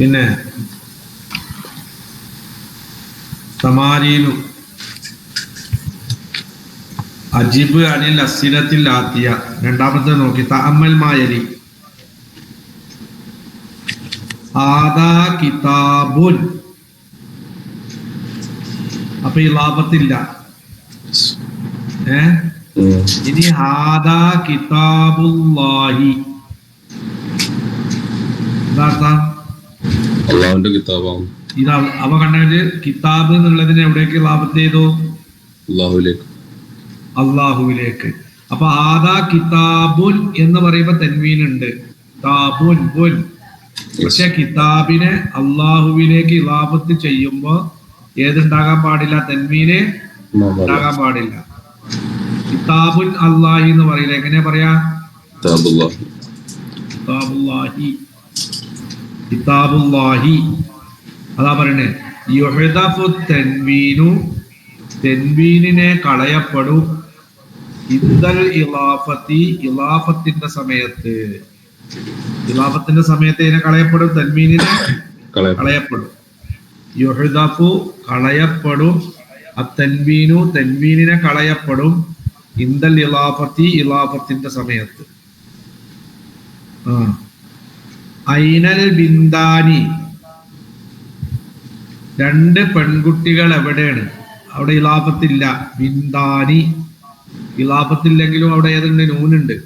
പിന്നെ സമാരീനു അജിബ് അനിൽ അസിലത്തിൽ ആത്തിയ. രണ്ടാമത്തെ നോക്കി തഅമ്മൽ മായലി. ആദാ കിതാബുൻ. അപ്പൊ ഈ ലാഭത്തില്ല. ഇനി ഹാദാ കിതാബുല്ലാഹി. എന്താ അള്ളാഹുവിന്റെ കിതാബാണ്. ഇത് അവ കണ്ടത് കിതാബ് എന്നുള്ളതിന് എവിടേക്ക് ലാഭത്ത് ചെയ്തു? അള്ളാഹുവിലേക്ക്. അപ്പൊ ആദാ കിതാബുൻ എന്ന് പറയുമ്പോ തെൻവീൻ ഉണ്ട്, കിതാബുൻ ബുൻ. പക്ഷെ കിതാബിനെ അള്ളാഹുവിലേക്ക് ഇലാബത്ത് ചെയ്യുമ്പോ ഏതുണ്ടാകാൻ പാടില്ല? തെൻവീന് ഉണ്ടാകാൻ പാടില്ല. കിതാബുൻ അല്ലാഹി എന്ന് പറയില്ല. എങ്ങനെയാ പറയാ? കിതാബുല്ലാഹി. കിതാബുല്ലാഹി അതാ പറയണേ. യുഹ്ദഫു തൻവീനു, തെൻവീനിനെ കളയപ്പെടും. ഇദൽ ഇലാഫത്തി, ഇലാഫത്തിന്റെ സമയത്ത്. ഇലാഫത്തിന്റെ സമയത്ത് ഇതിനെ കളയപ്പെടും, തെൻവീനിനെ കളയപ്പെടും. യുഹ്ദഫു കളയപ്പെടും, അത്തൻവീനു തെൻവീനിനെ കളയപ്പെടും. ഇദൽ ഇലാഫത്തി, ഇലാഫത്തിന്റെ സമയത്ത്. ഐനൽ ബിന്ദാനി, രണ്ട് പെൺകുട്ടികൾ എവിടെയാണ്? അവിടെ ഇലാഫത്തില്ല. ബിന്ദാനി ഇലാഫത്തില്ലെങ്കിലും അവിടെ ഏതുണ്ട്? നൂനുണ്ട്.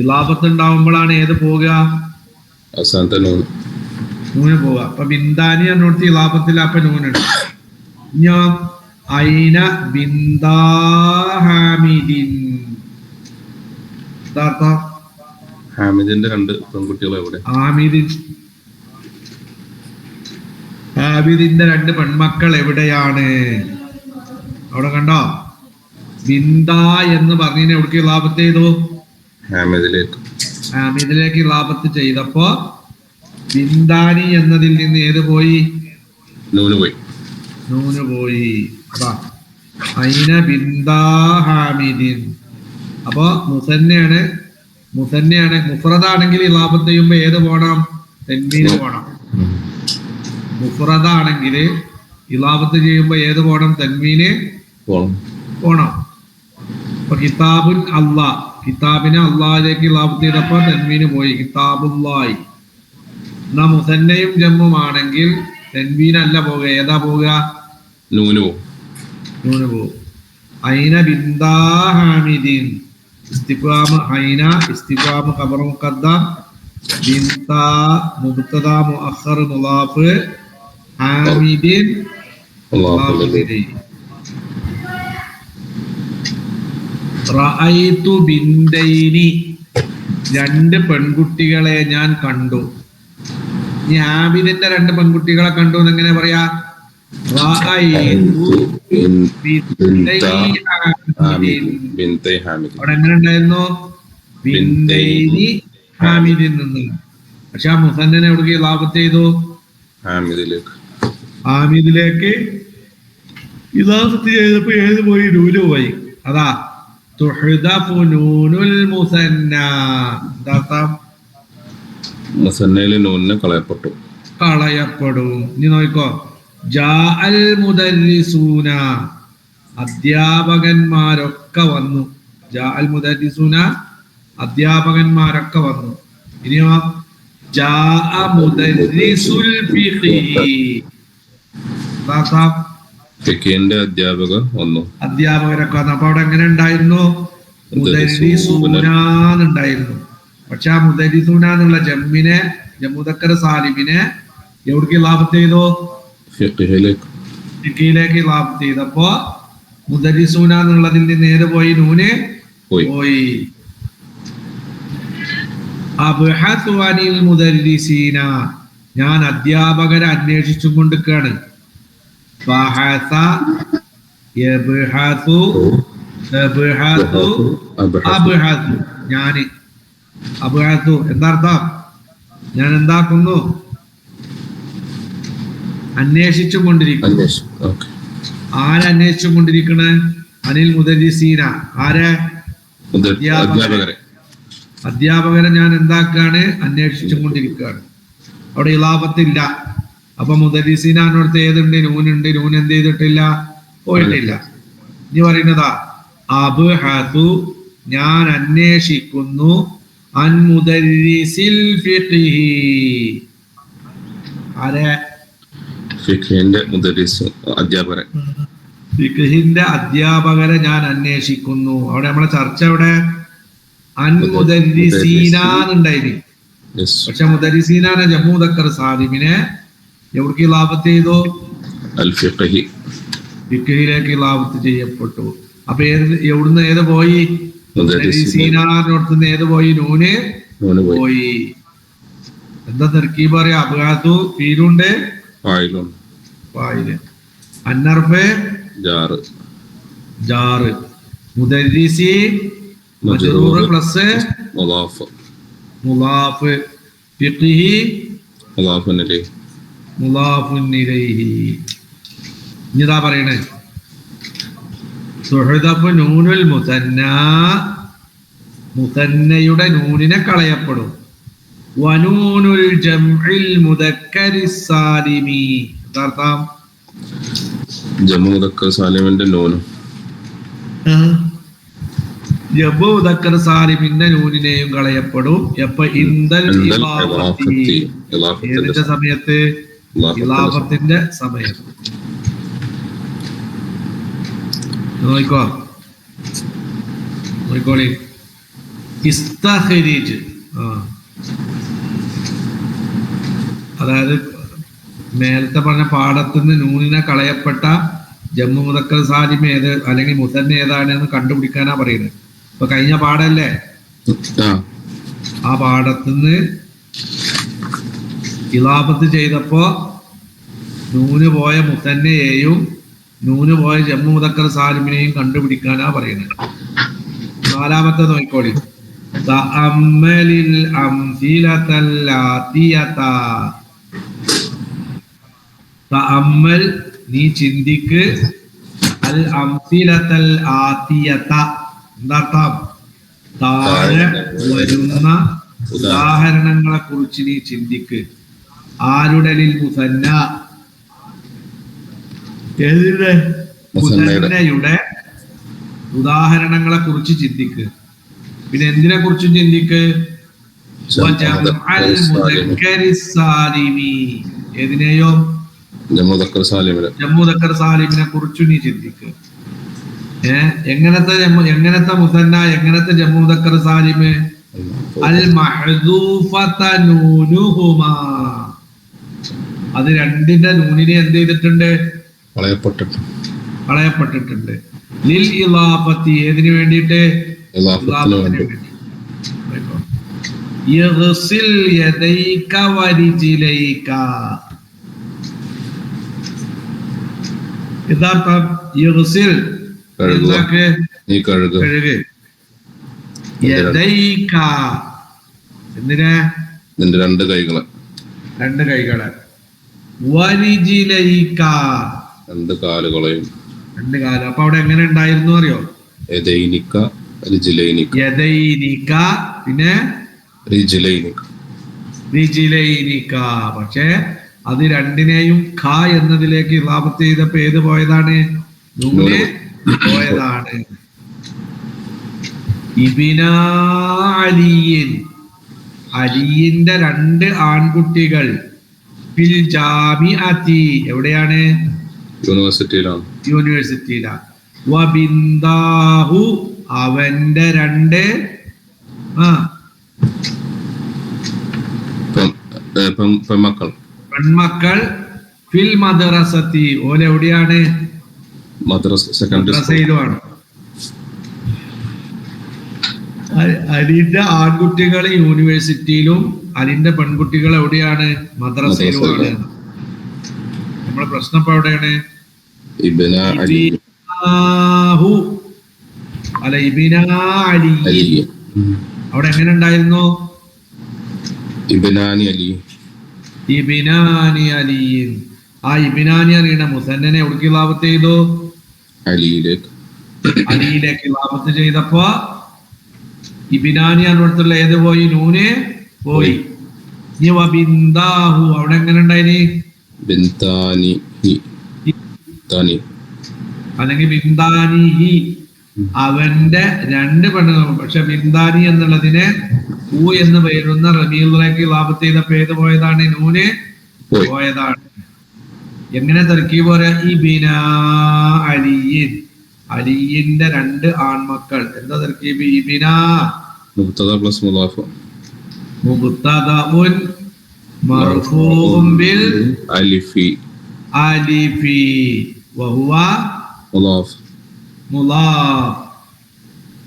ഇലാഫത്ത് ഉണ്ടാവുമ്പോഴാണ് ഏത് പോവുക? നൂന് പോവുക. അപ്പൊ ബിന്ദാനി എന്നോട്ട് ഇലാഫത്തില്ല, അപ്പൊ നൂനുണ്ട്. ഞാൻ ഐന ബിന്ദാഹാമിദിൻ. ഹാമിദിന്റെ രണ്ട് പെൺകുട്ടികൾ എവിടെ? ആബിദിന്റെ രണ്ട് പെൺമക്കൾ എവിടെയാണ്? അവിടെ കണ്ടോ? ബിന്ദ എന്ന് പറഞ്ഞതിന് എവിടേക്ക് ഇലാഫത്ത് ചെയ്തു? ഹാമിദിലേക്ക് ഇലാഫത്ത് ചെയ്തപ്പോ ബിന്ദാനി എന്നതിൽ നിന്ന് ഏത് പോയി? നൂന് പോയി. ഐന ബിന്ദാ ഹാമിദിൻ. അപ്പൊ മുസന്നയാണ്. മുഫ്രദാണെങ്കിൽ ഇലാഫത്ത് ചെയ്യുമ്പോ ഏത് പോണം? തെൻവീന് പോണം. മുഫ്രദാണെങ്കിൽ ഇലാഫത്ത് ചെയ്യുമ്പോ ഏത് പോണം? തെൻവീന് പോണം. അപ്പൊ കിതാബുൻ അല്ലാ, കിതാബിനെ അള്ളാഹിലേക്ക് ഇലാഫത്ത് ചെയ്തപ്പോ തെൻവീന് പോയി, കിതാബുല്ലാഹി. എന്നാ മുസന്നയും ജമ്മുമാണെങ്കിൽ തെൻവീനല്ല പോവുക, ഏതാ പോവുക? നൂന് പോവും. ഐന ബിന്ദാ ഹാമിദിൻ. ഇസ്തിഫാം ഐന, ഇസ്തിഫാം ഖബർ മുഖദ്ദം, ബിന്ദാ മുബ്തദാ മുഅഖർ മുളാഫ്, ഹാമിദിൻ റഅയ്തു ബിന്ദൈനി, രണ്ട് പെൺകുട്ടികളെ ഞാൻ കണ്ടു. ഈ ഹാമിദിന്റെ രണ്ട് പെൺകുട്ടികളെ കണ്ടു എന്ന് എങ്ങനെ പറയാ? അവിടെ എങ്ങനെ ഉണ്ടായിരുന്നു? ബിന്ദൈനി ഹാമിദിൽ നിന്ന്. പക്ഷെ ആ മുസന്നനെ എവിടേക്ക് ഇലാഫത്ത് ചെയ്തു? ഹാമിദിലേക്ക് ഇലാഫത്ത് ചെയ്തപ്പോ ഏത് പോയി? നൂന് പോയി. അതാ തുഹ്ദഫു നൂനുൽ മുസന്ന. മുസന്നയിലെ നൂനിനെ കളയപ്പെടും. ഇനി നോക്കോ. ജാഅൽ മുദർരിസൂന, അധ്യാപകന്മാരൊക്കെ വന്നു. ജാഅൽ മുദർരിസൂന, അധ്യാപകന്മാരൊക്കെ വന്നു. ഇനിയോ ജാഅ മുദർരിസുൽ ഫിഖി, ഫിഖിന്റെ അധ്യാപകർ വന്നു. അധ്യാപകരൊക്കെ വന്നു. അപ്പൊ അവിടെ എങ്ങനെ ഉണ്ടായിരുന്നു? മുദർരിസൂനാന്നുണ്ടായിരുന്നു. പക്ഷെ ആ മുദർരിസൂന എന്നുള്ള ജമ്മിനെ, ജമുദക്കർ സാലിമിനെ എവിടേക്ക് ഇലാഫത്ത് ചെയ്തു? ഫിഖിലേക്ക് ഇലാഫത്ത് ചെയ്തപ്പോ മുദർരിസൂന എന്നുള്ളതിൽ നിന്ന് നേരെ പോയി നൂന് പോയി. അബ്ഹസു അനിൽ മുദർരിസീന, ഞാൻ അധ്യാപകരെ അന്വേഷിച്ചും കൊണ്ടിരിക്കുകയാണ്. ബഹസ യബ്ഹസു അബ്ഹതു അബ്ഹതു ഞാന് അബ്ഹതു എന്താർത്ഥം? ഞാൻ എന്താക്കുന്നു? അന്വേഷിച്ചും കൊണ്ടിരിക്കുന്നു. ആരന്വേഷിച്ചും കൊണ്ടിരിക്കണേ? അനിൽ മുദരിസീന. ആരെ? അധ്യാപകരെ ഞാൻ എന്താക്കാണ്? അന്വേഷിച്ചും കൊണ്ടിരിക്കുകയാണ്. അവിടെ ഇലാഫത്തില്ല. അപ്പൊ മുദരിസീനോടത്ത് ഏതുണ്ട്? നൂനുണ്ട്. നൂൻ എന്ത് ചെയ്തിട്ടില്ല? പോയിട്ടില്ല. ഇനി പറയുന്നതാ അബ്ഹതു ഞാൻ അന്വേഷിക്കുന്നു അൻ മുദരിസിൽ ഫിഖ്ഹി. ആരെ? ഫിഖ്ഹിന്റെ മുദരിസ് അധ്യാപകരെ. ഫിഖ്ഹിന്റെ അധ്യാപകരെ ഞാൻ അന്വേഷിക്കുന്നു. അവിടെ നമ്മളെ ചർച്ച അവിടെ അൻ മുദരിസീനാന്നുണ്ടായിരുന്നു. പക്ഷെ മുദരിസീനാനെ ജമ്മു മുദക്കർ സാലിമിനെ എവിടേക്ക് ഇലാഫത്ത് ചെയ്തു? അൽ ഫിഖ്ഹി. ഫിഖ്ഹിലേക്ക് ഇലാഫത്ത് ചെയ്യപ്പെട്ടു. അപ്പൊ എവിടുന്ന് ഏത് പോയി? മുദരിസീനാനോടത്തുനിന്ന് ഏത് പോയി? നൂന് പോയി. എന്താ തർക്കീബ് പറയാ? അബ്ഹതു ഫീലുണ്ട്, ഫായില്. അന്നർഫ് ജാറ്. മുദരിസി മജ്റൂർ പ്ലസ് മുളാഫ്. ഫിഖ്ഹി മുളാഫുൻ ഇലൈഹി. ഇതാ പറയണേ സുഹദഫ് നൂനുൽ മുസന്ന. മുസന്നയുടെ നൂനിനെ കളയപ്പെടും. വനൂനുൽ ജംഇൽ മുദക്കരി സാലിമി. എന്താർത്ഥം? ജമ്മു മുദക്കർ സാലിമിന്റെ നൂനും ജമ്മു മുദക്കർ സാലിമിന്റെ നൂനിനെയും കളയപ്പെടും. എപ്പ? ഇന്ദൽ ഇലാഫത്തി. ഏതിന്റെ സമയത്ത്? ഇലാഫത്തിന്റെ സമയത്ത്. നോക്കോളി. ഇസ്തഖ്രിജ്. അതായത് നേരത്തെ പറഞ്ഞ പാഠത്തുനിന്ന് നൂനിനെ കളയപ്പെട്ട ജമ്മു മുദക്കർ സാലിം ഏത് അല്ലെങ്കിൽ മുസന്ന ഏതാണെന്ന് കണ്ടുപിടിക്കാനാ പറയുന്നത്. ഇപ്പൊ കഴിഞ്ഞ പാഠല്ലേ? ആ പാഠത്തുനിന്ന് ഇലാഫത്ത് ചെയ്തപ്പോ നൂന് പോയ മുസന്നയെയും നൂന് പോയ ജമ്മു മുദക്കർ സാലിമിനെയും കണ്ടുപിടിക്കാനാ പറയുന്നത്. നാലാമത്തെ നോക്കിക്കോളി. തഅമ്മലിൽ അംസിലതൽ ആതിയത. തഅമ്മൽ നീ ചിന്തിക്ക്. അൽ അംസിലതൽ ആതിയത എന്താർത്ഥം? താഴെ വരുന്ന ഉദാഹരണങ്ങളെ കുറിച്ച് നീ ചിന്തിക്ക്. ആരുടെ? ലിൽ മുസന്ന. ഏതിന്റെ? മുസന്നയുടെ ഉദാഹരണങ്ങളെ കുറിച്ച് ചിന്തിക്ക്. പിന്നെ എന്തിനെ കുറിച്ചും ചിന്തിക്ക്? ഏതിനെയോ? ജമ്മു മുദക്കർ സാലിമിനെ കുറിച്ചു നീ ചിന്തിക്ക്. എങ്ങനത്തെ മുസന്ന, എങ്ങനത്തെ ജമ്മു മുദക്കർ സാലിമ്? അൽ മഹ്ദൂഫത നൂനുഹുമാ. അത് രണ്ടിന്റെ നൂനിനെ എന്ത് ചെയ്തിട്ടുണ്ട്? കളയപ്പെട്ടിട്ടുണ്ട്. ലിൽ ഇലാഫത്തി. ഏതിനു വേണ്ടിയിട്ട്? യഗ്സിൽ യദൈക വരിജിലൈക. യഥാർത്ഥം യഗ്സിൽ കഴുക്. യദൈക എന്തിനാ? നിന്റെ രണ്ട് കൈകളെ. വരിജിലൈക രണ്ട് കാലുകളെയും. അപ്പൊ അവിടെ എങ്ങനെ ഉണ്ടായിരുന്നു അറിയോ? യദൈനിക പിന്നെ റിജിലൈനിക. പക്ഷെ അത് രണ്ടിനെയും ഖ എന്നതിലേക്ക് ഇലാഫത്ത് ചെയ്തപ്പോ ഏത് പോയതാണ്? നൂന് പോയതാണ്. ഇബ്ന അലിയിൻ. അലിയിന്റെ രണ്ട് ആൺകുട്ടികൾ. ഫിൽ ജാമിഅതി. എവിടെയാണ്? യൂണിവേഴ്സിറ്റിയിലാണ്. വബിന്ദാഹു. അവന്റെ രണ്ട് പെൺമക്കൾ. ഫിൽ മദ്റസതി. ഓല എവിടെയാണ്? മദ്രസയിലുമാണ്. അലിന്റെ ആൺകുട്ടികൾ യൂണിവേഴ്സിറ്റിയിലും അലിന്റെ പെൺകുട്ടികൾ എവിടെയാണ്? മദ്രസയിലുമാണ്. നമ്മളെ പ്രശ്നം ഇപ്പൊ എവിടെയാണ്? അല്ല ഇബിന അലി. അലി. അവിടെ എങ്ങനെ ഉണ്ടായിരുന്നു? ഇബ്നാനി അലി. ഇബിനാനി അലി. ആ ഇബിനാനി അലിയുടെ മുസന്നനെ എവിടേക്ക് ഇലാഫത്ത് ചെയ്തു? അലിയിലേക്ക്. അലിയിലേക്ക് ഇലാഫത്ത് ചെയ്തപ്പോ ഇബിനാനി എന്നിടത്തുള്ള ഏത് പോയി? നൂന് പോയി. ഇനി വബിന്ദാഹു അവിടെ എങ്ങനെ ഉണ്ടായിനി? ബിന്താനി താനി അല്ലെങ്കിൽ ബിന്ദാനി അവന്റെ രണ്ട് പെണ്ണുങ്ങൾ. പക്ഷെ ബിന്ദാനി എന്നുള്ളതിനെ ഊ എന്ന് പേരുന്ന റമീലിലേക്ക് ഇലാഫത്ത് ചെയ്തപ്പോ ഏത് പോയതാണ്? നൂന് പോയതാണ്. എങ്ങനെ തർക്കീബ് പറയാ? ഇബിന അലിയിൻ, അലിയിന്റെ രണ്ട് ആൺമക്കൾ. എന്താ തർക്കീബ്? ഇബിന മുബ്തദ പ്ലസ് മുദാഫ്. മുബ്തദഉൻ മർഫൂഉൻ ബിൽ അലിഫി വഹുവ മുദാഫ്.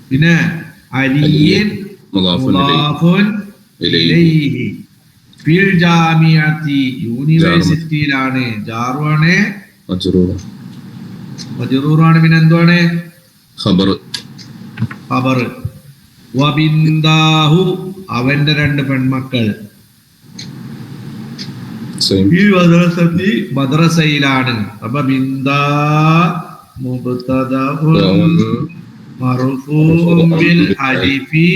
പിന്നെ അലിയിൻ മുദാഫുൻ ഇലൈഹി. ഫിൽ ജാമിഅത്തി യൂണിവേഴ്സിറ്റിയിലാണ്. ജാറുവാണ്, മജ്റൂറാണ്. പിന്നെ എന്തുവാണ്? ഖബർ. വബിന്ദാഹു അവന്റെ രണ്ട് പെൺമക്കൾ. ഈ മദ്രസയിലാണ്. അപ്പൊ ബിന്ദാ മുബ്തദഉൻ മർഫൂഉൻ ബിൽ അലിഫി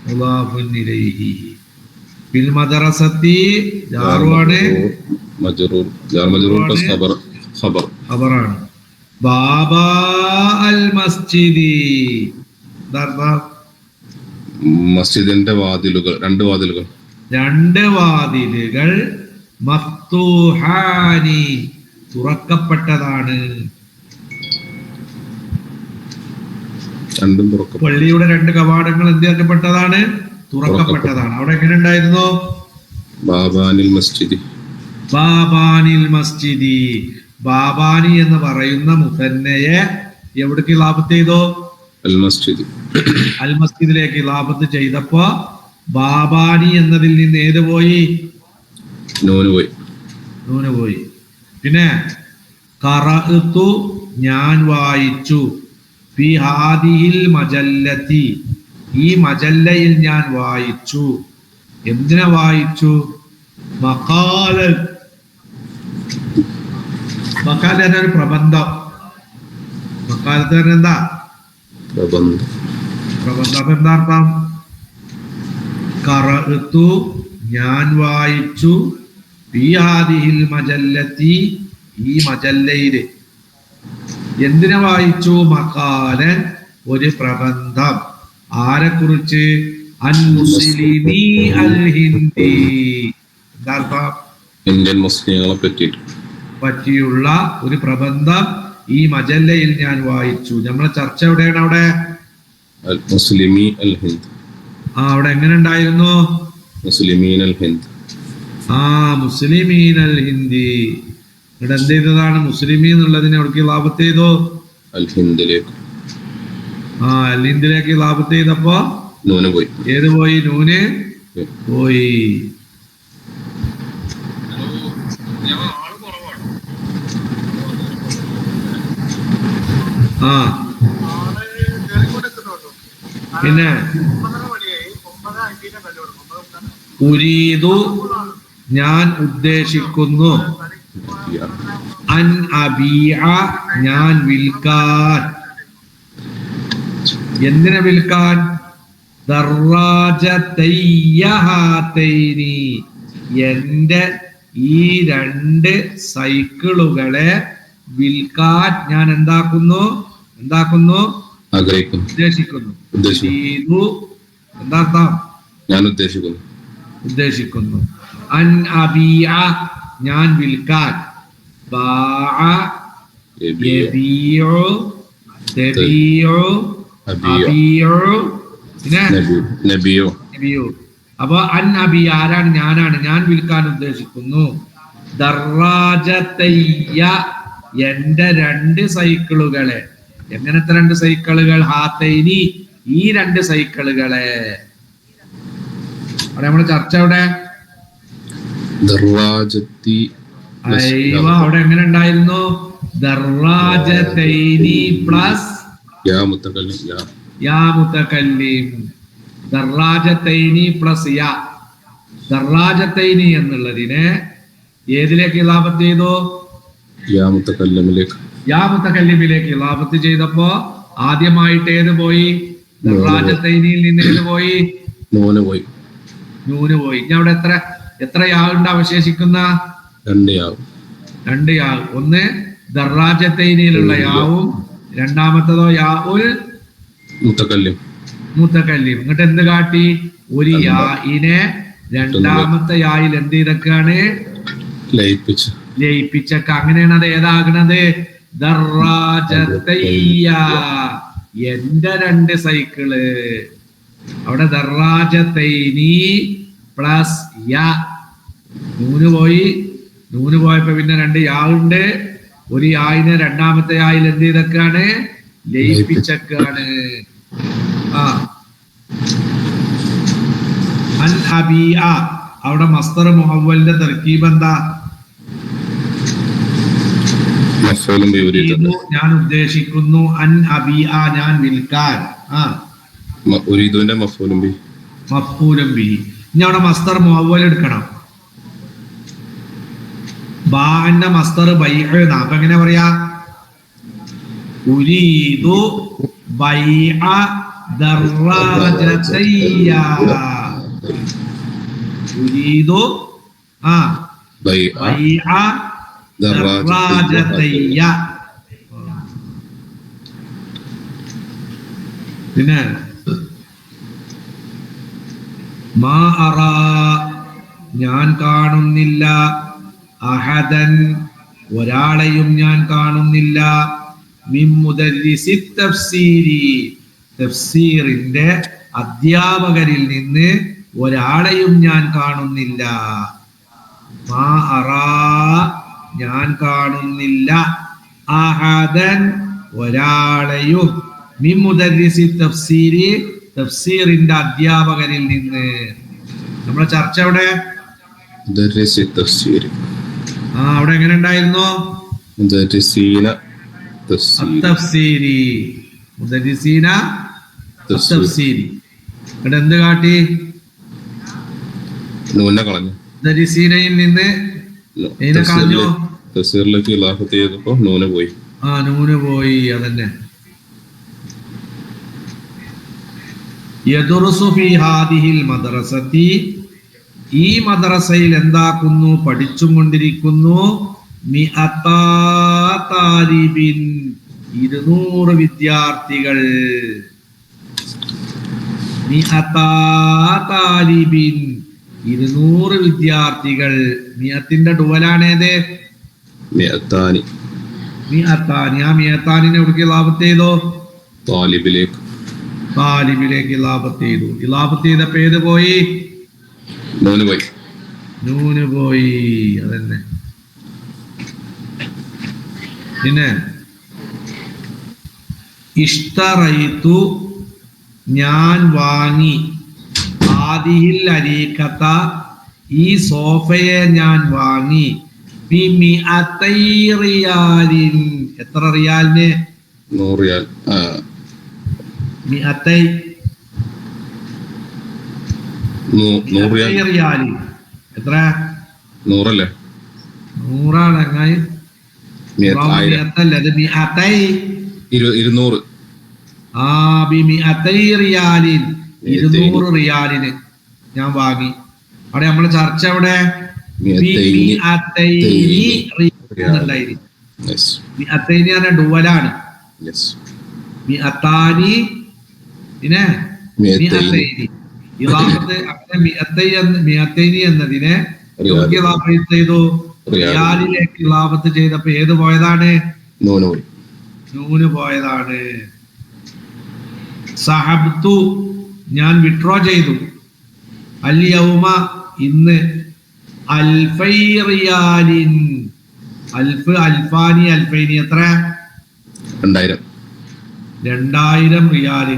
മുദാഫുൻ ഇലൈഹി. ഫിൽ മദ്രസത്തി ജാറുവാണ്, മജ്റൂർ. ജാർ മജ്റൂർ പ്ലസ് ഖബറാണ്. ബാബാ അൽ മസ്ജിദി. മസ്ജിദിന്റെ വാതിലുകൾ, രണ്ട് വാതിലുകൾ. മഫ്തൂഹാനി തുറക്കപ്പെട്ടതാണ്. രണ്ടും തുറക്കപ്പെട്ട. പള്ളിയുടെ രണ്ട് കവാടങ്ങൾ എന്ത് ചെയ്യപ്പെട്ടതാണ്? തുറക്കപ്പെട്ടതാണ്. അവിടെ എങ്ങനെ ഉണ്ടായിരുന്നു? ബാബാനിൽ മസ്ജിദി. ബാബാനിൽ മസ്ജിദി. ബാബാനി എന്ന് പറയുന്ന മുസന്നയെ എവിടേക്ക് ഇലാഫത്ത് ചെയ്തോ? അൽ മസ്ജിദ്. അൽ മസ്ജിദിലേക്ക് ഇലാഫത്ത് ചെയ്തപ്പോ ബാബാനി എന്നതിൽ നിന്ന് ഏത് പോയി? നൂന് പോയി. പിന്നെ ഖറഅതു ഞാൻ വായിച്ചു. ഫി ഹാദിഹിൽ മജല്ലത്തി ഈ മജല്ലയിൽ ഞാൻ വായിച്ചു. എന്തിനെ വായിച്ചു? മഖാലൻ. മഖാല എന്നൊരു പ്രബന്ധം. മഖാലത്ത് എന്താ? പ്രബന്ധം. എന്താ അർത്ഥം? ഖറഅതു ഞാൻ വായിച്ചു. ഫി ഹാദിഹിൽ മജല്ലത്തി ഈ മജല്ലയില്. എന്തിനെ വായിച്ചു? മഖാലൻ ഒരു പ്രബന്ധം. ആരെക്കുറിച്ച്? അൻ മുസ്ലിമി അൽ ഹിന്ദി. എന്താ അർത്ഥം? ഇന്ത്യൻ മുസ്ലിങ്ങളെ പറ്റിയുള്ള ഒരു പ്രബന്ധം ഈ മജല്ലയിൽ ഞാൻ വായിച്ചു. നമ്മളെ ചർച്ച എവിടെയാണ്? അവിടെ മുസ്ലിമി അൽ ഹിന്ദ്. അവിടെ എങ്ങനെ ഉണ്ടായിരുന്നു? മുസ്ലിമീൻ അൽ ഹിന്ദ്. മുസ്ലിമീൻ അൽ ഹിന്ദി. ഇവിടെ എന്ത് ചെയ്തതാണ്? മുസ്ലിമീൻ എന്നുള്ളതിനെ എവിടേക്ക് ലാഭത്ത് ചെയ്തോ? അൽ ഹിന്ദിലേക്ക്. അൽ ഹിന്ദിലേക്ക് ലാഭത്ത് ചെയ്തപ്പോ നൂന് പോയി. ഏത് പോയി? നൂന് പോയി. പിന്നെ ഉരീദു ഞാൻ ഉദ്ദേശിക്കുന്നു. അൻ അബീഅ ഞാൻ വിൽക്കാൻ. എന്തിനെ വിൽക്കാൻ? ദർറാജതൈനി എന്റെ ഈ രണ്ട് സൈക്കിളുകളെ വിൽക്കാൻ ഞാൻ എന്താക്കുന്നു? ഉദ്ദേശിക്കുന്നു. എന്താ? ഞാൻ ഉദ്ദേശിക്കുന്നു. അൻ അബീഅ ഞാൻ വിൽക്കാൻ. ബാഅ യബീഉ തബീഉ അബീഉ നബിയു. അപ്പൊ അൻ അബി ആരാണ്? ഞാനാണ്. ഞാൻ വിൽക്കാൻ ഉദ്ദേശിക്കുന്നു. ദർറാജതയ്യ എന്റെ രണ്ട് സൈക്കിളുകളെ. എങ്ങനത്തെ രണ്ട് സൈക്കിളുകൾ? ഹാത്തൈനി ഈ രണ്ട് സൈക്കിളുകളെ. അവിടെ നമ്മുടെ ചർച്ച എവിടെ? ദർറാജത്തി അയ്യോ അവിടെ എങ്ങനെ ഉണ്ടായിരുന്നു? ദർറാജതൈനി പ്ലസ് യാ മുത്തക്കല്ലിം യാ മുത്തക്കല്ലിം. ദർറാജതൈനി പ്ലസ് യാ. ദർറാജതൈനി എന്നുള്ളതിനെ ഏതിലേക്ക് ഇളാഫത്ത് ചെയ്തു? യാ മുത്തക്കല്ലിമിലേക്ക്. യാ മുത്തക്കല്ലിമിലേക്ക് ഇളാഫത്ത് ചെയ്തപ്പോ ആദ്യമായിട്ട് ഏത് പോയി? ദർറാജതൈനിയിൽ നിന്ന് ഏത് പോയി? നൂന് പോയി. നൂന് പോയി. ഇനി അവിടെ എത്ര യാ ഉണ്ട് അവശേഷിക്കുന്ന? 2 യാ. 2 യാ. ഒന്ന് ദർറാജതൈനിയിലുള്ള യാവും, രണ്ടാമത്തതോ യാ ഉൽ മുത്തക്കല്ലിം. എന്നിട്ട് എന്ത് കാട്ടി? ഒരു യായിനെ രണ്ടാമത്തെ യായിൽ എന്ത് ചെയ്തൊക്കെയാണ്? ലയിപ്പിച്ചൊക്കെ. അങ്ങനെയാണ് അത് ഏതാകണത്? ദർറാജതയ്യ, എന്റെ 2 സൈക്കിള്. അവിടെ ദർറാജതൈനി പ്ലസ് യാ. നൂന് പോയപ്പോ പിന്നെ 2 യാ ഉണ്ട്. ഒരു യായിനെ രണ്ടാമത്തെ യായിൽ എന്ത് ചെയ്തൊക്കെയാണ്? ലയിപ്പിച്ചൊക്കെയാണ്. അൻ അബിയ, അവിടെ മസ്തർ മുഹവ്വലിന്റെ തർക്കീബ് എന്താ? ഞാൻ ഉദ്ദേശിക്കുന്നു. അൻ അബിയ, ഞാൻ വിൽക്കാൻ. മഫ്ഊലും ബിഹി. ഇനി അവിടെ മസ്തർ മുഹവ്വൽ എടുക്കണം. ബാന്റെ മസ്തർ ബൈഅ. അപ്പൊ എങ്ങനെ പറയാ? ഉരീദു ബൈഅ ദർറാജതയ്യ. ഉരീദു ബൈഅ ദർറാജതയ്യ. പിന്നെ മാ അറാ, ഞാൻ കാണുന്നില്ല. അഹദൻ, ഒരാളെയും ഞാൻ കാണുന്നില്ല. മിൻ മുദർരിസി തഫ്സീരി, തഫ്സീറിന്റെ അധ്യാപകരിൽ നിന്ന് ഒരാളെയും ഞാൻ കാണുന്നില്ല. മാ അറാ, ഞാൻ കാണുന്നില്ല. അഹദൻ, ഒരാളെയും. മിൻ മുദർരിസി തഫ്സീരി, തഫ്സീറിന്റെ അധ്യാപകരിൽ നിന്ന്. നമ്മുടെ ചർച്ച അവിടെ അവിടെ എങ്ങനെ ഉണ്ടായിരുന്നു? എന്ത് കാട്ടി? മുദർരിസീനയിൽ നിന്ന് കളഞ്ഞു. നൂന് പോയി. അതന്നെ. യദുറുസു ഫീ ഹാദിഹിൽ മദ്റസതി, ഈ മദ്രസയിൽ എന്താക്കുന്നു? പഠിച്ചും കൊണ്ടിരിക്കുന്നു. 200 വിദ്യാർത്ഥികൾ. 200 വിദ്യാർത്ഥികൾ. മിയത്തിന്റെ ഡുവലാണേത്? മിയത്താനി. ആ മിയത്താനിനെ എവിടേക്ക് ഇളാഫത്ത് ചെയ്തോ? താലിബിലേക്ക് ഇളാഫത്ത് ചെയ്തു. ഇളാഫത്ത് ചെയ്തപ്പോ ഏത് പോയി? നൂന് പോയി. അതന്നെ. പിന്നെ ഇഷ്തറൈതു, ഞാൻ വാങ്ങി. ആദിഹിൽ അരീഖത, ഈ സോഫയെ ഞാൻ വാങ്ങി. ബിമിഅതൈ റിയാലിൻ, എത്ര റിയാലിന്? 100 റിയാൽ. മിഅതൈ റിയാലി. എത്ര? 100 അല്ലേ? 100 അങ്ങനെ. അത് മിഅതൈ 200. ബിമിഅതൈ റിയാലിൻ, 200 റിയാലിന് ഞാൻ വാങ്ങി. അവിടെ നമ്മളെ ചർച്ച അവിടെ ഡുവലാണ്. മിഅത്താനി, പിന്നെ മിഅത്തൈനി എന്നതിനെ ചെയ്തു റിയാലിലേക്ക് ഇളാഫത്ത് ചെയ്തപ്പോ ഏത് പോയതാണ്? നൂന് പോയതാണ്. സഹബ്തു, ഞാൻ വിഡ്രോ ചെയ്തു. അൽ യൗമ, ഇന്ന്. അൽഫൈ റിയാലിൻ, അൽഫ്, അൽഫാനി, അൽഫൈനി. എത്ര? 2000 റിയാല്.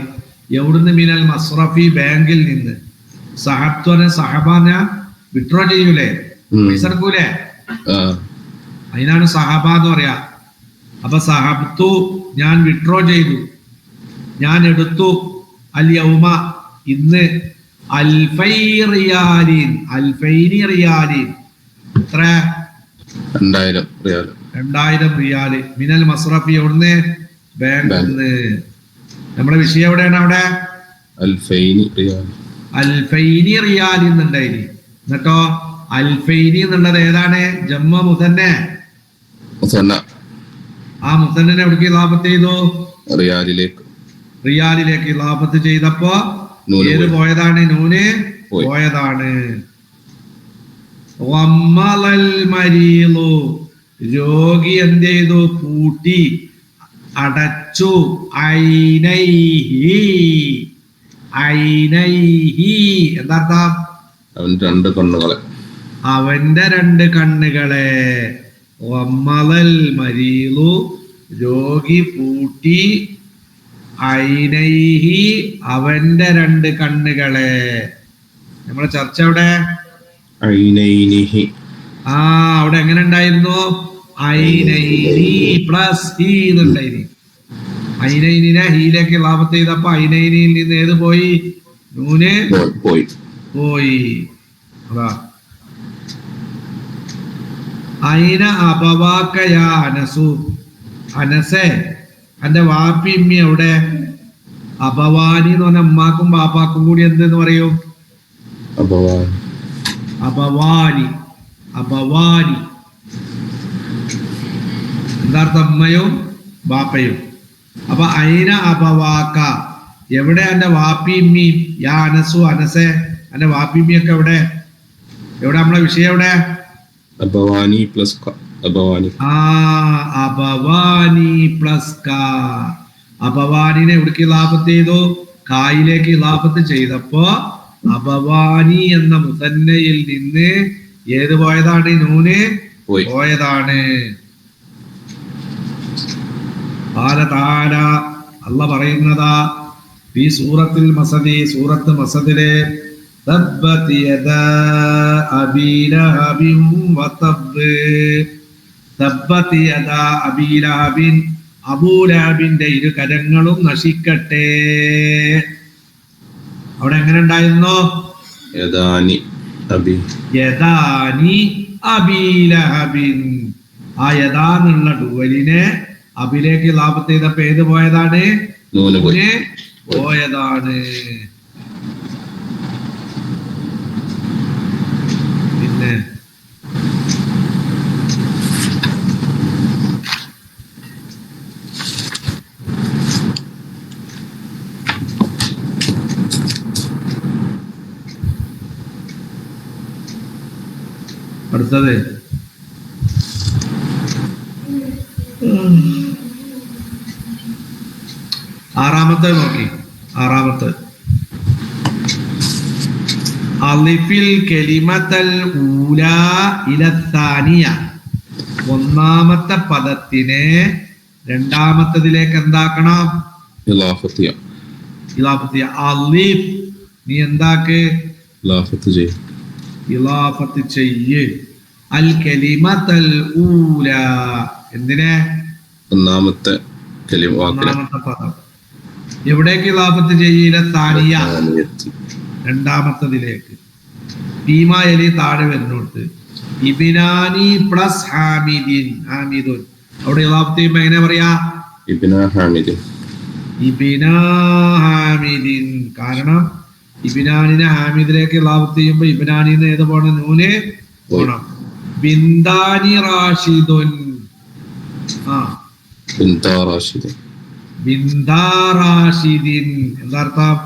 എവിടുന്ന്? മിനൽ മസ്റഫി, ബാങ്കിൽ നിന്ന്. സഹബ്തുനെ, സഹബാന വിഡ്രോ ചെയ്യൂലേ? പൈസ എടുക്കൂലേ? അതിനാണ് സഹബ എന്ന് പറയാ. അപ്പൊ സഹബ്തു ഞാൻ വിഡ്രോ ചെയ്തു, ഞാൻ എടുത്തു, അൽ യൗമ ഇന്ന്, അൽഫൈ റിയാലിൻ, അൽഫൈനി റിയാലിൻ, എത്ര? 2000 റിയാൽ. 2000 റിയാല്. മിനൽ മസ്റഫി, ഒന്ന് ബാങ്കിന്ന്. നമ്മുടെ വിഷയം എവിടെയാണ്? അവിടെ അൽഫൈനി റിയാൽ. അൽഫൈനി റിയാൽ എന്നുണ്ടായിന്. എന്നിട്ടോ അൽഫൈനി എന്നുള്ളത് ഏതാണ്? ജമ്മ മുസന്ന. ആ മുസന്നിനെ എവിടേക്ക് ഇളാഫത്ത് ചെയ്തു? റിയാലിലേക്ക്. റിയാലിലേക്ക് ഇളാഫത്ത് ചെയ്തപ്പോ ഏത് പോയതാണ്? നൂന് പോയതാണ്. വമ്മലൽ മരീളു, രോഗി എന്ത് ചെയ്തു? പൂട്ടി, അടച്ചു. ഐനൈഹി, ഐനൈഹി എന്താർത്ഥം? അവന്റെ 2 കണ്ണുകളെ. അവന്റെ 2 കണ്ണുകളെ. വമ്മലൽ മരീളു, രോഗി പൂട്ടി, ഐനൈഹി അവന്റെ 2 കണ്ണുകളെ. നമ്മളെ ചർച്ച അവിടെ ഐനൈനിഹി. അവിടെ എങ്ങനെ ഉണ്ടായിരുന്നു? ഐനൈനി പ്ലസ് ഹി എന്നുണ്ടായിരുന്നു. ഐനൈനിനെ ഹീലേക്ക് ലാഭത്ത് ചെയ്തപ്പോ ഐനൈനിയിൽ നിന്ന് ഏത് പോയി? നൂന് പോയി. അതാ ഐന അബവാക്കയാ അനസു, അനസെ എന്റെ വാപ്പി ഇമ്മി അവിടെ. അബവാനി എന്ന് പറഞ്ഞ അമ്മാക്കും ബാപ്പാക്കും കൂടി എന്തെന്ന് പറയും? അബവാനി. അബവാനി എന്താർത്ഥം? അമ്മയും ബാപ്പയും. അപ്പൊ ഐന അബവാക്ക, എവിടെ എന്റെ വാപ്പി ഇമ്മിയും? യാ അനസു, അനസെ എന്റെ വാപ്പി ഇമ്മിയൊക്കെ എവിടെ? എവിടെ നമ്മളെ വിഷയം? എവിടെ? അബവാനി പ്ലസ് അബവാനി. അബവാനി പ്ലസ് ക. അബവാനിനെ എവിടേക്ക് ഇളാഫത്ത് ചെയ്തു? കായിലേക്ക് ഇളാഫത്ത് ചെയ്തപ്പോ അബവാനി എന്ന മുസന്നയിൽ നിന്ന് ഏത് പോയതാണ്? നൂന് പോയതാണ്. അല്ലാഹ് പറയുന്നതാ ഈ സൂറത്തുൽ മസദി, സൂറത്ത് മസദിലെ തബ്ബത് യദാ അബീ ലഹബിൻ വതബ്. തബ്ബത് യദാ അബീ ലഹബിൻ, അബൂലഹബിന്റെ 2 കരങ്ങളും നശിക്കട്ടെ. അവിടെ എങ്ങനെ ഉണ്ടായിരുന്നു? യദാനി അബി, യദാനി അബീ ലഹബിൻ. ആ യദാ എന്നുള്ള ഡുവലിനെ അബിലേക്ക് ലാഭത്ത് ചെയ്തപ്പോ ഏത് പോയതാണ്? നൂന് പോയതാണ്. പിന്നെ അടുത്തത് ആറാമത്തെ നോക്കി. ആറാമത്തെ അലിഫിൽ കലിമത്തൽ ഊലാ ഇല താനിയ, ഒന്നാമത്തെ പദത്തിനെ രണ്ടാമത്തതിലേക്ക് എന്താക്കണം? ഇളാഫത്ത്. അലിഫ് നീ എന്താക്ക്? ഇളാഫത്ത് ചെയ്യ്. അൽ കലിമത്തൽ ഊല, എന്തിനെ? ഒന്നാമത്തെ പദം. എവിടേക്ക് ഇളാഫത്ത് ചെയ്യില്ല? താനിയ, രണ്ടാമത്തതിലേക്ക്. ഭീമായലി താഴെ വരുന്നോട്ട് ഇബിനാനി പ്ലസ് ഹാമിദിൻ, ഹാമിദുൻ. അവിടെ ഇളാഫത്ത് ചെയ്യുമ്പോ എങ്ങനെ പറയാ? ഇബിനാ ഹാമിദിൻ. കാരണം ഇബിനാനിനെ ഹാമിദിലേക്ക് ഇളാഫത്ത് ചെയ്യുമ്പോ ഇബിനാനിന്ന് ഏത് പോണം? നൂന് പോണം. ബിന്ദാനി റാഷിദുൻ. ബിന്ദാറാഷിദിൻ എന്താർത്ഥം?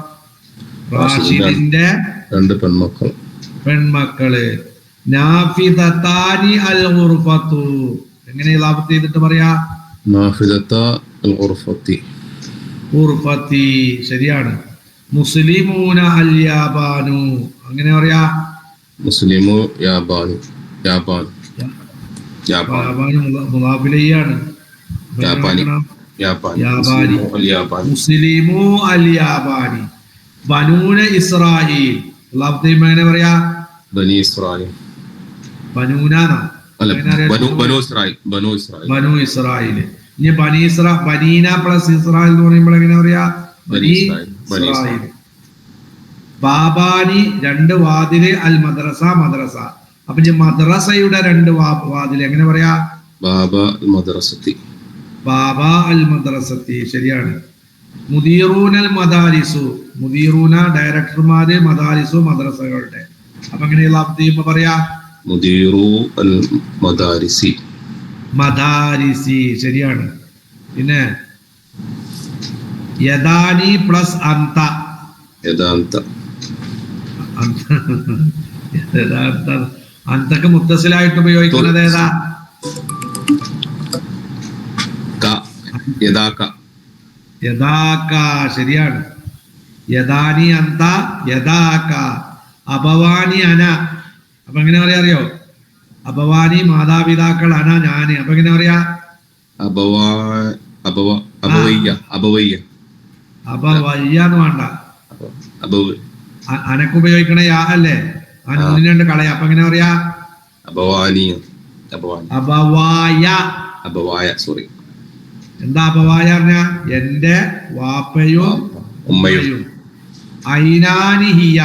റാഷിദിന്റെ 2 പെൺമക്കള്. നാഫിദതാനി അൽ ഗുർഫത്തു, എങ്ങനെ ഇളാഫത്ത് ചെയ്തിട്ട് പറയാ? നാഫിദത അൽ ഗുർഫത്തി. ഗുർഫത്തി ശരിയാണ്. മുസ്ലിമൂന അൽ യാബാനു, അങ്ങനെ പറയാ? മുസ്ലിമു യാബാനു. മുളാഫിലയാണ്. മുസ്ലിമു അൽ യാബാനി. ബനൂന ഇസ്രായേൽ, എങ്ങനെ പറയാ? ബനി ഇസ്രായേൽ. ബനൂന അല്ല അങ്ങനെ ബനു ഇസ്രായേൽ, ബനു ഇസ്രായേൽ, ബനു ഇസ്രായേൽ. ഇനി ബനീന പ്ലസ് ഇസ്രായേൽ എന്ന് പറയുമ്പോൾ എങ്ങനെ പറയാ? ബനി ഇസ്രായേൽ. ബാബാനി രണ്ട് വാതില്, അൽ മദ്രസ മദ്രസ. അപ്പൊ ഇനി മദ്രസയുടെ രണ്ട് വാതില് എങ്ങനെ പറയാ? ബാബ അൽ മദ്രസത്തി, ബാബ അൽ മദ്രസത്തി. ശരിയാണ്. മുദീറൂൻ അൽ മദാരിസു, മുദീറൂന ഡയറക്ടർമാര്, മദാരിസു മദ്രസകളുടെ. അപ്പൊ എങ്ങനെയുള്ള ചെയ്യുമ്പോ പറയാ? മുദീറു അൽ മദാരിസി, മദാരിസി. ശരിയാണ്. പിന്നെ യദാനി പ്ലസ് അന്ത, യദാന്ത, അന്തക്ക് മുത്തസിലായിട്ട് ഉപയോഗിക്കുന്നത് ഏതാ? യദാക. ശരിയാണ്. യദാനി അന്ത, യദാക. അപവാനി അന. അപ്പൊ എങ്ങനെ പറയാ അറിയോ? അപവാനി മാതാപിതാക്കൾ, അന ഞാന്. അപ്പൊ എങ്ങനെ പറയാ? അബവയ്യ, അബവയ്യ, അപവയ്യാന്ന് വേണ്ട, അനക്ക് ഉപയോഗിക്കണ യാ അല്ലേ? അനൂനിനുണ്ട് കളയ. അപ്പൊ എങ്ങനെ പറയാ? അബവാനി, അബവായ. അബവായ, സോറി. എന്താ അപവായ പറഞ്ഞ? എന്റെ വാപ്പയും ഉമ്മയും. ഐനാനി ഹിയ.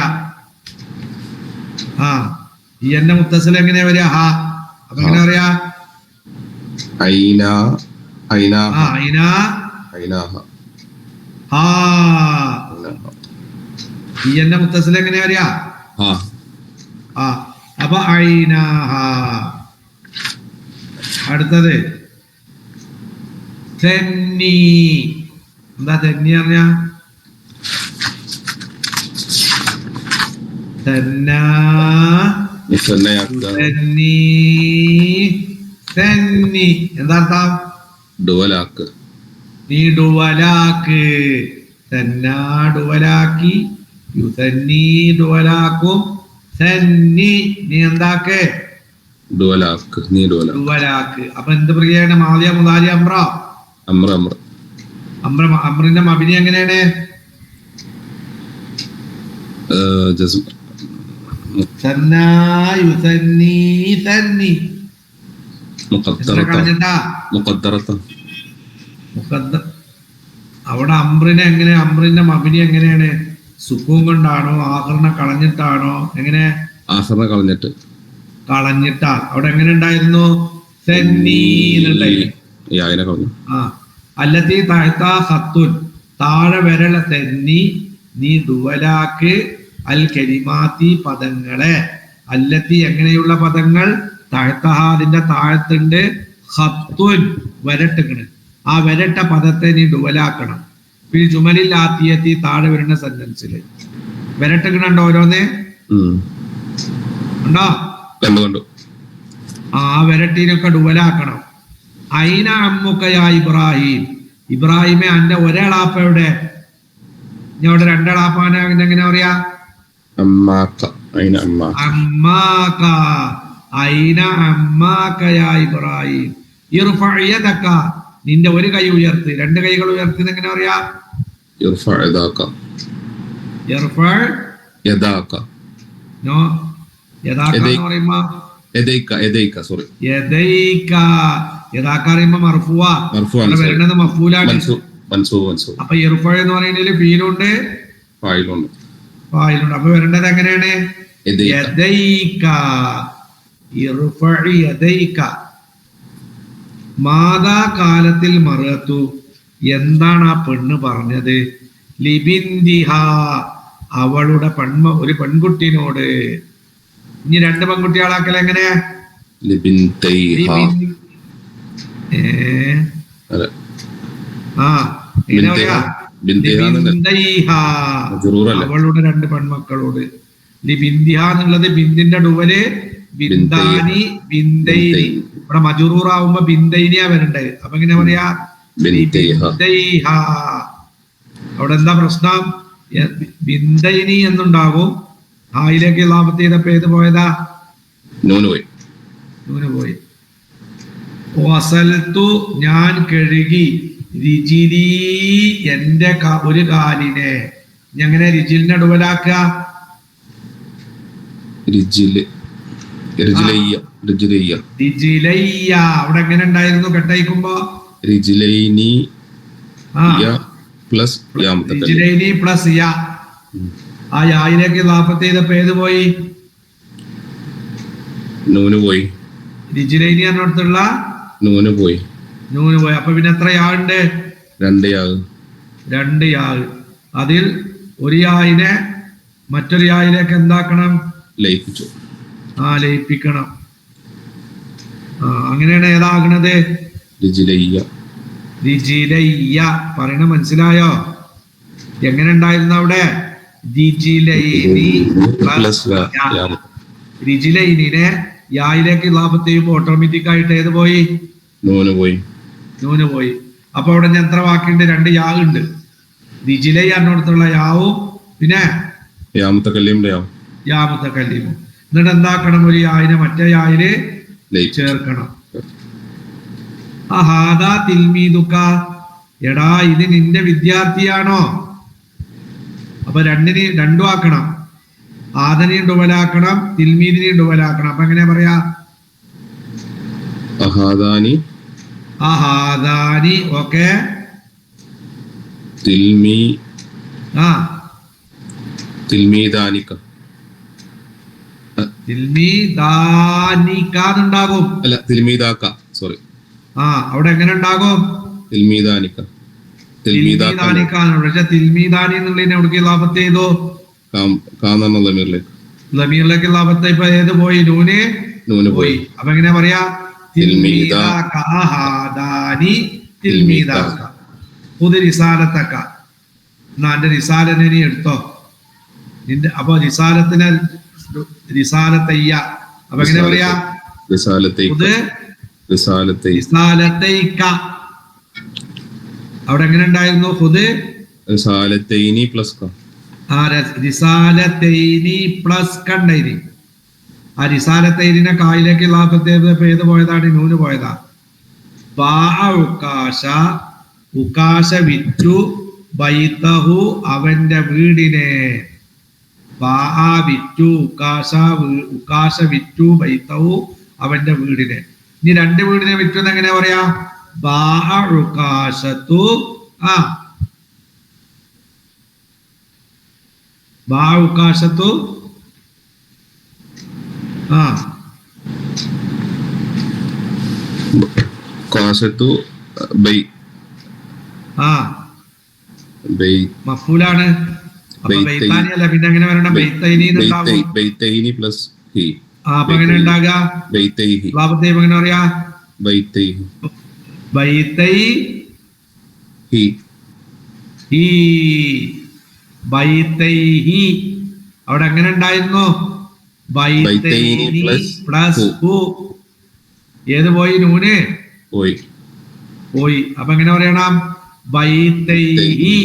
ഈ എന്റെ മുത്തസിൽ എങ്ങനെ വരിക? ഹാ. അപ്പൊ എങ്ങനെ പറയാ? ഐന, ഐന, ഐന, ഐനാഹ. ഹാ. ഈ എന്റെ മുത്തസിൽ എങ്ങനെ വരിക? അപ്പൊ ഐനാഹ. അടുത്തത് തെന്നി. എന്താ തെന്നി പറഞ്ഞ? എന്താ അർത്ഥം? ഡുവലാക്ക്. നീ ഡുവലാക്ക്. തന്നാ ഡുവലാക്കി, യുതന്നീ ഡുവലാക്കും. തന്നി നീ എന്താക്ക്? ഡുവലാക്ക്, നീ ഡുവലാക്ക്. അപ്പൊ എന്ത് പ്രിയാണ്? മാലിയ മുതാലി അമ്ര. അമ്ര, അമ്ര, അമ്ര. അമ്രിന്റെ മബിനി എങ്ങനെയാണ്? അവിടെ അമ്രിനെ എങ്ങനെ? അമ്രിന്റെ മബിനി എങ്ങനെയാണ്? സുക്കൂൻ കൊണ്ടാണോ ആഹറിനെ കളഞ്ഞിട്ടാണോ? എങ്ങനെ? ആഹറിനെ കളഞ്ഞിട്ടാ. അവിടെ എങ്ങനെ ഉണ്ടായിരുന്നു? അല്ലത്തി താഴ്ത്ത ഹത്തുൻ, താഴെ വരല. തെന്നി നീ ദുവലാക്ക് അൽ കലിമാത്തി പദങ്ങളെ. അല്ലത്തി എങ്ങനെയുള്ള പദങ്ങൾ? താഴ്ത്തഹ അതിന്റെ താഴത്തുണ്ട്, ഹത്തുൻ വരട്ടുകണ്. ആ വരട്ട പദത്തെ നീ ഡുവലാക്കണം. പിന്നെ ജുമലിൽ ആത്തിയത്തി താഴെ വരുന്ന സെന്റൻസിൽ വരട്ടുകണുണ്ടോ? ഓരോന്നേ ഉണ്ടോ? ആ വരട്ടീനൊക്കെ ഡുവലാക്കണം. ഐന അമ്മുക്കയാ ഇബ്രാഹിം. ഇബ്രാഹിമെ അന്റെ ഒരാളാപ്പയുടെ. ഞാൻ ഇവിടെ രണ്ടാളാപ്പാനെ എങ്ങനെ പറയാ? അമ്മാക്ക. ഐന അമ്മാക്കയാ ഇബ്രാഹിം. ഇർഫഅയദക, നിന്റെ ഒരു കൈ ഉയർത്ത്. രണ്ട് കൈകൾ ഉയർത്തി എങ്ങനെ പറയാ? യദാക. എന്ന് പറയുമ്പോ വരുന്നത് മഫൂലാണ്. അപ്പൊ ഇർഫഅ എന്ന് പറയുന്നതിൽ ഫീലുണ്ട്, ഫായിലുണ്ട്. അപ്പൊ വരേണ്ടത് എങ്ങനെയാണ്? യദൈക. ഇർഫഅ യദൈക. മാതാ കാലത്തിൽ മറത്തു, എന്താണ് ആ പെണ്ണ് പറഞ്ഞത്? ലിബിന്ദിഹ, അവളുടെ ഒരു പെൺകുട്ടിനോട്. ഇനി രണ്ട് പെൺകുട്ടികളാക്കൽ എങ്ങനെ? അവളുടെ രണ്ട് പെൺമക്കളോട്. ലിബിന്ദിഹ എന്നുള്ളത് ബിന്ദിന്റെ ഡുവല്, ബിന്ദാനി, ബിന്ദൈനി. ഇവിടെ മജറൂറാവുമ്പോ ബിന്ദൈനിയാ വരണ്ടേ. അപ്പൊ എങ്ങനെ പറയാ? അവിടെ എന്താ പ്രശ്നം? ബിന്ദൈനി എന്നുണ്ടാകും. ഹായിലേക്ക് ലാഭത്ത് ചെയ്തപ്പോ ഏത് പോയതാ? നൂന് പോയി. വസൽത്തു, ഞാൻ കഴുകി. രിജിലി, എന്റെ ഒരു കാലിനെ. എങ്ങനെ റിജിലിനെ ഡുവലാക്കുക? റിജിലയ്യ. റിജിലയ്യ. അവിടെ എങ്ങനെ ഉണ്ടായിരുന്നു കെട്ടയക്കുമ്പോ? റിജിലൈനി യ പ്ലസ് യാ മുത്തക്കല്ലിം. റിജിലൈനി പ്ലസ് യ. ആ യായിലേക്ക് ഇളാഫത്ത് ചെയ്തപ്പോ ഏത് പോയി? നൂന് പോയി. റിജിലൈനി എന്നോടത്തുള്ള നൂന് പോയി. നൂന് പോയി. അപ്പൊ പിന്നെ എത്ര യാ ഉണ്ട്? 2 യാ. 2 യാ. അതിൽ ഒരു യായിനെ മറ്റൊരു യായിലേക്ക് എന്താക്കണം? ലയിപ്പിച്ചു. ലയിപ്പിക്കണം. അങ്ങനെയാണ് ഏതാകണത്? റിജിലയ്യ. റിജിലയ്യ. പറയണ മനസ്സിലായോ? എങ്ങനെ ഉണ്ടായിരുന്നു അവിടെ? റിജിലൈനി പ്ലസ് യാ. റിജിലൈനിനെ യായിലേക്ക് ഇളാഫത്ത് ചെയ്യുമ്പോൾ ഓട്ടോമാറ്റിക് ആയിട്ട് ഏത് പോയി? നൂന് പോയി. നൂന് പോയി. അപ്പൊ അവിടെ ഞാൻ എത്ര വാക്കുണ്ട്? 2 യാ ഉണ്ട്. റിജിലൈ എന്നോടത്തുള്ള യാവും പിന്നെ യാ മുത്തക്കല്ലിം യാ മുത്തക്കല്ലിമും. എന്നിട്ട് എന്താക്കണം? ഒരു യായിനെ മറ്റേ യായില് ചേർക്കണം. ഹാദാ തിൽമീദുക. എടാ ഇത് നിന്റെ വിദ്യാർത്ഥിയാണോ? അപ്പൊ രണ്ടും ആക്കണം. ആദനെയും ഡുവലാക്കണം, തിൽമീദിനെയും ഡുവലാക്കണം. അപ്പൊ എങ്ങനെ പറയാ? അഹാദാനി. ഓക്കെ. തിൽമീദാനിക. തിൽമീദാനിക്കാന്നുണ്ടാകും. അല്ല, തിൽമീദാക്ക. സോറി. അവിടെ എങ്ങനെ ഉണ്ടാകും? തിൽമീദാനിക. പക്ഷെ തിൽമീദാനി എന്നുള്ളതിനെ എവിടേക്ക് ഇളാഫത്ത് ചെയ്തു? ലമീറിലേക്ക് ഇളാഫത്ത്. ഇപ്പൊ ഏത് പോയി? നൂന് പോയി. അപ്പൊ എങ്ങനെ പറയാ? റിസാലത്തക്ക. എന്നാ എന്റെ റിസാലനെ നീ എടുത്തോ. അപ്പൊ റിസാലത്തിന് റിസാലത്തയ്യ. അപ്പൊ എങ്ങനെ പറയാ? റിസാലത്തൈക്ക. അവിടെ എങ്ങനെ ഉണ്ടായിരുന്നു? ഹുദ് റിസാലത്തൈനി പ്ലസ് ക. റിസാലത്തൈനി പ്ലസ് കണ്ടൈനി. ആ റിസാലത്തൈനിനെ കായിലേക്ക് ഇളാഫത്ത് ചെയ്തപ്പോ ഏത് പോയതാണ്? നൂന് പോയതാ. ഉക്കാശ വിറ്റു ബൈതഹു അവന്റെ വീടിനെ. വിറ്റു ഉക്കാശ വിറ്റു ബൈതഹു അവന്റെ വീടിനെ. ഇനി 2 വീടിനെ വിറ്റു എന്ന് എങ്ങനെ പറയാ? ഉക്കാശത്തു ഉക്കാശത്തു കാശത്തു ബൈ. മഫൂലാണ്. അപ്പൊ ബൈത്താനി അല്ല, പിന്നെ എങ്ങനെ വരണം? ബൈത്തൈനി പ്ലസ് ഹി. അപ്പൊ എങ്ങനെ ഉണ്ടാകുക? ബൈത്തൈഹി. എങ്ങനെ പറയാ? ബൈത്തൈഹി. ബൈത്തൈഹി. അവിടെ എങ്ങനെ ഉണ്ടായിരുന്നു? ബൈത്തൈനി പ്ലസ് ഹു. ഏത് പോയി? നൂന് പോയി. അപ്പൊ എങ്ങനെ പറയണം? ബൈത്തൈഹി.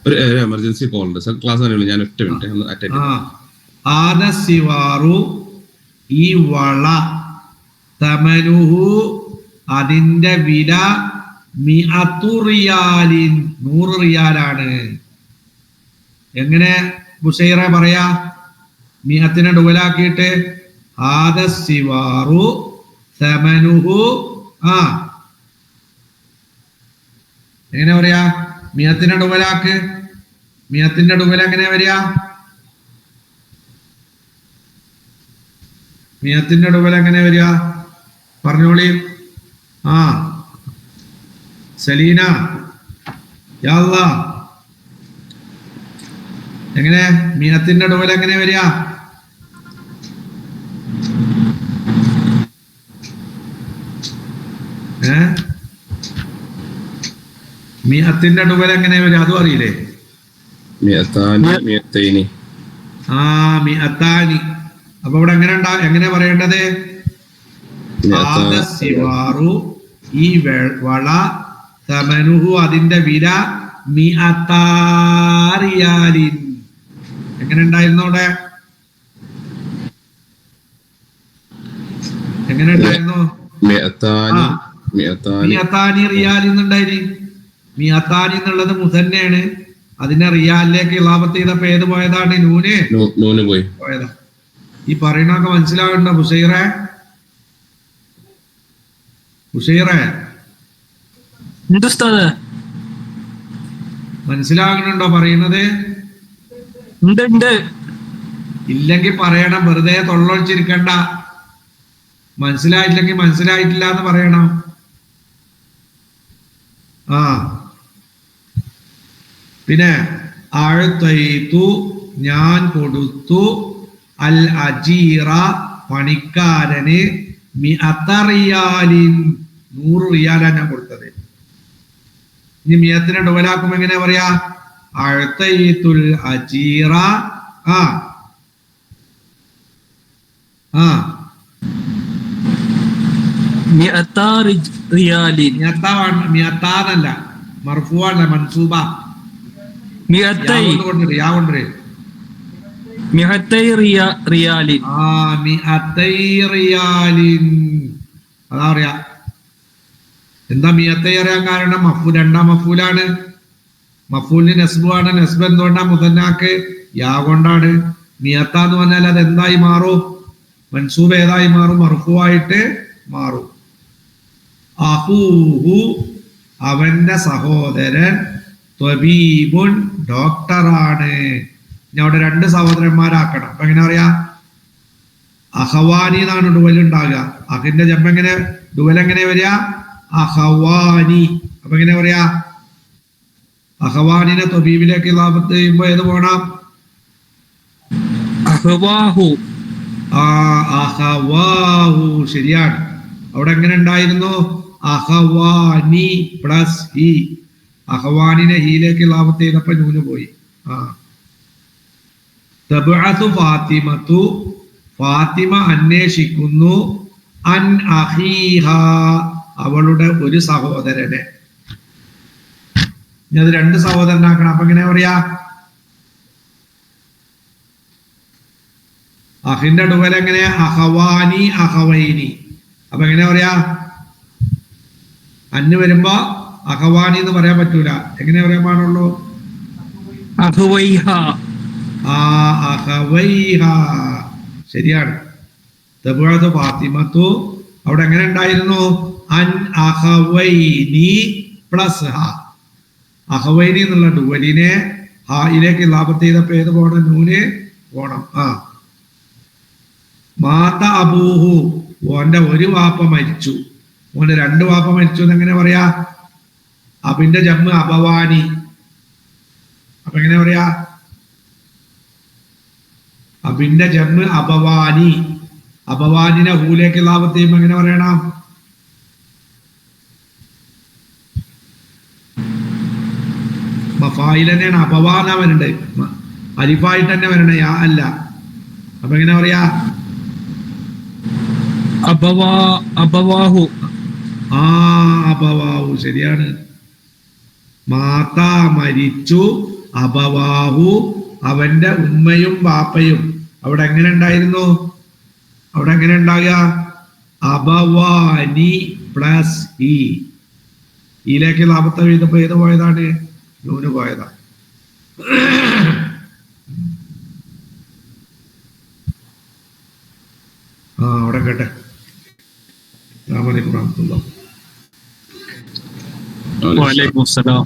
ഒരു എമർജൻസി കോൾ ഉണ്ട് സർ. ക്ലാസ് ഞാൻ ഒറ്റ മിനിറ്റ് ഒന്ന് അറ്റൻഡ് ചെയ്യാം. ആദസിവാറു ഈ വള. തമനുഹു അതിന്റെ വില. മിഅത്തു റിയാലിൻ 100 റിയാലാണ്. എങ്ങനെ ബുഷൈറ പറയാ? മിഅത്തിനെ ഡുവലാക്കിയിട്ട് ആദസിവാറു തമനുഹു. എങ്ങനെ പറയാ? മിയത്തിന്റെ ഡുവലാക്ക്. മിയത്തിന്റെ ഡുവൽ എങ്ങനെ വരിക? മിയത്തിന്റെ ഡുവൽ എങ്ങനെ വരിക? പറഞ്ഞോളി. സലീന യാ അല്ലാഹ്. എങ്ങനെ മിയത്തിന്റെ ഡുവൽ എങ്ങനെ വരിക? മിയത്തിന്റെ ഡുവൽ എങ്ങനെ വരിക? അതും അറിയില്ലേ? മിയത്താനി. അപ്പൊ ഇവിടെ എങ്ങനെ പറയേണ്ടത്? ഈ വള. തമനുഹു അതിന്റെ വില. മിഅത്താറിയാലിൻ. എങ്ങനെ ഉണ്ടായിരുന്നു അവിടെ? എങ്ങനെ ഉണ്ടായിരുന്നു? മിഅത്താനി റിയാലിന്നുണ്ടായിന്. മിയത്താനി എന്നുള്ളത് മുസന്നയാണ്. അതിനെ റിയാലിലേക്ക് ഇളാബത്ത് ചെയ്തപ്പോ ഏത് പോയതാണ്? നൂന് പോയി പോയതാ. ഈ പറയണൊക്കെ മനസ്സിലാവുന്നുണ്ടോ ബുഷൈറെ? മനസ്സിലാകുന്നുണ്ടോ പറയുന്നത്? ഇല്ലെങ്കിൽ പറയണം, വെറുതെ തൊള്ളൊഴിച്ചിരിക്കണ്ട. മനസ്സിലായില്ലെങ്കിൽ മനസ്സിലായിട്ടില്ല എന്ന് പറയണം. ആ പിന്നെ അഴ്തൈതു ഞാൻ കൊടുത്തു, അൽ അജീറ പണിക്കാരന്, മിഅത്ത റിയാലിൻ 100 റിയാലാണ് ഞാൻ കൊടുത്തത്. ഇനി മിയത്തിനെ ഡുവലാക്കുമ്പോ എങ്ങനെയാ പറയാ? അഴ്തൈതുൽ അജീറ മിയത്താന്നല്ല, മർഫൂഅല്ല, മൻസൂബ. അതാ പറയാ. എന്താ മിയത്തൈ അറിയാൻ കാരണം? രണ്ടാം മഫൂലാണ്. മഫൂലിന് നെസ്ബുമാണ്. നെസ്ബ് എന്തുകൊണ്ടാ? മുതന്നാക്ക് യാ കൊണ്ടാണ്. മിയത്ത എന്ന് പറഞ്ഞാൽ അത് എന്തായി മാറും? മൻസൂബ് ഏതായി മാറും? മർഫൂആയിട്ട് മാറും. അഹൂഹു അവന്റെ സഹോദരൻ, ത്വബീബുൻ ഡോക്ടറാണ്. ഇനി അവിടെ 2 സഹോദരന്മാരാക്കണം. അപ്പൊ എങ്ങനെ പറയാ? അഹവാനി എന്നാണ് ഡുവലുണ്ടാകുക. അഹിന്റെ ജമ്പ എങ്ങനെ ഡുവലെങ്ങനെ വരിക? അഹവാനി. അപ്പൊ എങ്ങനെ പറയാ? അഹവാനിനെ ത്വബീബിലേക്ക് ഇളാബത്ത് ചെയ്യുമ്പോ ഏത് പോണം? അഹവാഹു. ശരിയാണ്. അവിടെ എങ്ങനെ ഉണ്ടായിരുന്നു? അഹവാനി പ്ലസ് ഹി. അഹവാനിനെ ഹീലേക്ക് ഇളാബത്ത് ചെയ്തപ്പോ നൂന് പോയി. തബ്അത്തു ഫാത്തിമത്തു ഫാത്തിമ അന്വേഷിക്കുന്നു, അൻ അഖീഹ അവളുടെ ഒരു സഹോദരനെ. ഇനി അത് 2 സഹോദരനാക്കണം. അപ്പൊ എങ്ങനെ പറയാ? അഹിന്റെ ഡുവൽ എങ്ങനെ? അഹവാനി അഹവൈനി. അപ്പൊ എങ്ങനെ പറയാ? അന്ന് വരുമ്പോ അഹവാനി എന്ന് പറയാൻ പറ്റൂല. എങ്ങനെ പറയാൻ പാടുള്ളൂ? അഹവൈഹ. ശരിയാണ്. തബ്അത്തു ഫാത്തിമത്തു അവിടെ എങ്ങനെ ഉണ്ടായിരുന്നു? അൻ അഹവൈനി പ്ലസ് ഹ. അഹവൈനി എന്നുള്ള ഡുവലിനെ ഹായിലേക്ക് ഇളാബത്ത് ചെയ്തപ്പോ ഏത് പോണം? നൂന് പോണം. മാത അബൂഹു ഓന്റെ ഒരു വാപ്പ മരിച്ചു. ഓന്റെ 2 വാപ്പ മരിച്ചു എന്നെങ്ങനെ പറയാ? അബിന്റെ ജമ്മ് അബവാനി. അപ്പൊ എങ്ങനെ പറയാ? അബിന്റെ ജമ്മ് അബവാനി. അബവാനിനെ ഹൂലേക്ക് ഇളാബത്ത് ചെയ്യുമ്പോ എങ്ങനെ പറയണം? മഫായിൽ തന്നെയാണ് അബവാന വരണ്ടേ, അരിഫായിട്ട് തന്നെ വരണേ, യാ അല്ല. അപ്പൊ എങ്ങനെ പറയാ? അബവാഹു. അബവാഹു ശരിയാണ്. മാത മരിച്ചു, അബവാഹു അവന്റെ ഉമ്മയും ബാപ്പയും. അവിടെ എങ്ങനെ ഉണ്ടായിരുന്നു? അവിടെ എങ്ങനെ ഉണ്ടാകുക? അബവാനി പ്ലസ് ഇ. ഈലേക്ക് ലാഭത്തെ എഴുതപ്പോ ഏത് പോയതാണ്? നൂന് പോയതാണ്. അവിടെ കേട്ടെ. അസ്സലാമു അലൈക്കും വറഹ്മത്തുള്ളാഹി. വഅലൈക്കും അസ്സലാം.